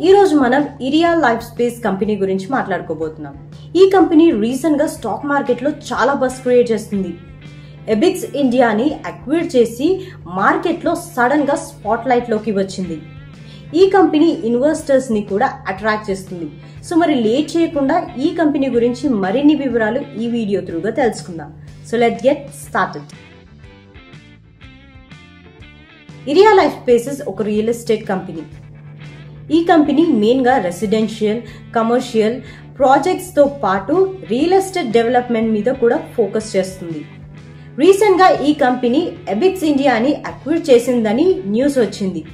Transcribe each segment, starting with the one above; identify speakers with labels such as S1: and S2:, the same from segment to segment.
S1: ఈ రోజు మనం ఇరియా లైఫ్ స్పేస్ కంపెనీ గురించి మాట్లాడుకోబోతున్నాం. ఈ కంపెనీ రీసెంట్ గా స్టాక్ మార్కెట్ లో చాలా బస్ క్రియేట్ చేస్తుంది. ఎబిక్స్ ఇండియాని అక్వైర్ చేసి మార్కెట్ లో సడన్ గా స్పాట్ లైట్ లోకి వచ్చింది. ఈ కంపెనీ ఇన్వెస్టర్స్ ని కూడా అట్రాక్ట్ చేస్తుంది. సో మరి లేట్ చేయకుండా ఈ కంపెనీ గురించి మరిన్ని వివరాలు ఈ వీడియో త్రూగా తెలుసుకుందాం. So let's get started. Eriya life spaces ఒక రియల్ ఎస్టేట్ కంపెనీ. ఈ కంపెనీ మెయిన్ గా రెసిడెన్షియల్, కమర్షియల్ ప్రాజెక్ట్స్ తో పాటు రియల్ ఎస్టేట్ డెవలప్మెంట్ మీద కూడా ఫోకస్ చేస్తుంది. రీసెంట్ గా ఈ కంపెనీ ఎబిక్స్ ఇండియాని అక్వైర్ చేసిందని న్యూస్ వచ్చింది.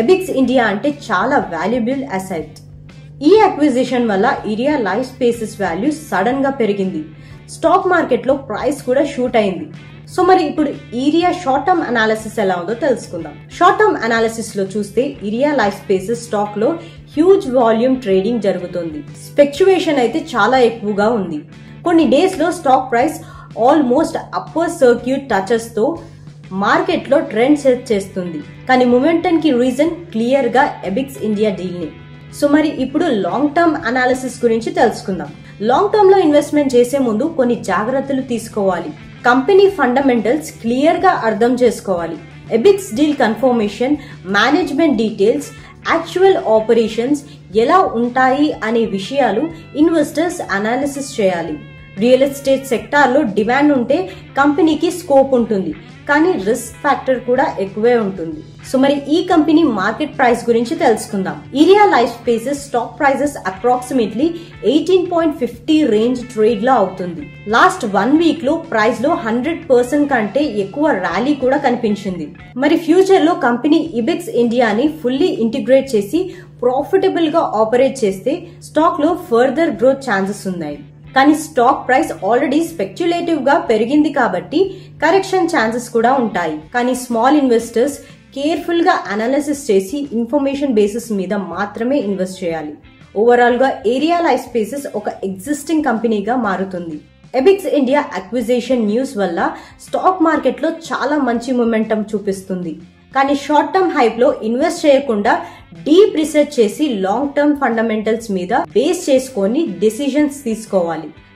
S1: ఎబిక్స్ ఇండియా అంటే చాలా వాల్యుబుల్ అసెట్. ఈ అక్విజిషన్ వల్ల ఇరియా లైఫ్ స్పేసెస్ వాల్యూ సడన్ గా పెరిగింది. స్టాక్ మార్కెట్ లో ప్రైస్ కూడా షూట్ అయింది. సో మరి ఇప్పుడు ఇరియా షార్ట్ టర్మ్ అనాలిసిస్ ఎలా ఉందో తెలుసుకుందాం. షార్ట్ టర్మ్ అనాలిసిస్ లో చూస్తే ఇరియా లైఫ్ స్పేసెస్ స్టాక్ లో హ్యూజ్ వాల్యూమ్ ట్రేడింగ్ జరుగుతుంది. స్పెక్యులేషన్ అయితే చాలా ఎక్కువగా ఉంది. కొన్ని డేస్ లో stock price almost upper circuit touches తో మార్కెట్ లో ట్రెండ్ సెట్ చేస్తుంది. కానీ మొమెంటం కి రీజన్ క్లియర్ గా ఎబిక్స్ ఇండియా డీల్ ని. సో మరి ఇప్పుడు లాంగ్ టర్మ్ అనాలిసిస్ గురించి తెలుసుకుందాం. లాంగ్ టర్మ్ లో ఇన్వెస్ట్మెంట్ చేసే ముందు కొన్ని జాగ్రత్తలు తీసుకోవాలి. కంపెనీ ఫండమెంటల్స్ క్లియర్ గా అర్థం చేసుకోవాలి. ఎబిక్స్ deal confirmation, management details, actual operations ఎలా ఉంటాయి అనే విషయాలు ఇన్వెస్టర్స్ అనాలిసిస్ చేయాలి. రియల్ ఎస్టేట్ సెక్టార్ లో డిమాండ్ ఉంటే కంపెనీకి స్కోప్ ఉంటుంది, కానీ రిస్క్ ఫ్యాక్టర్ కూడా ఎక్కువే ఉంటుంది. సో మరి ఈ కంపెనీ మార్కెట్ ప్రైస్ గురించి తెలుసుకుందాం. Eriya life spaces stock prices approximately 18.50 range trade లో అవుతుంది. లాస్ట్ 1 వీక్ లో ప్రైస్ లో 100% కంటే ఎక్కువ ర్యాలీ కూడా కనిపించింది. మరి ఫ్యూచర్ లో కంపెనీ ఎబిక్స్ ఇండియాని ఫుల్లీ ఇంటిగ్రేట్ చేసి ప్రాఫిటబుల్ గా ఆపరేట్ చేస్తే స్టాక్ లో ఫర్దర్ గ్రోత్ ఛాన్సెస్ ఉన్నాయి. కానీ స్టాక్ ప్రైస్ ఆల్రెడీ స్పెక్యులేటివ్ గా పెరిగింది కాబట్టి కరెక్షన్ ఛాన్సెస్ కూడా ఉంటాయి. కానీ స్మాల్ ఇన్వెస్టర్స్ కేర్ఫుల్ గా అనాలిసిస్ చేసి ఇన్ఫర్మేషన్ బేసిస్ మీద మాత్రమే ఇన్వెస్ట్ చేయాలి. ఓవరాల్ గా ఏరియా లైఫ్ స్పేసెస్ ఒక ఎగ్జిస్టింగ్ కంపెనీగా మారుతుంది. ఎబిక్స్ ఇండియా అక్విజిషన్ న్యూస్ వల్ల స్టాక్ మార్కెట్ లో చాలా మంచి మొమెంటం చూపిస్తుంది. కానీ షార్ట్ టర్మ్ హైప్ లో ఇన్వెస్ట్ చేయకుండా డీప్ రీసెర్చ్ చేసి లాంగ్ టర్మ్ ఫండమెంటల్స్ మీద బేస్ చేసుకొని డెసిషన్స్ తీసుకోవాలి.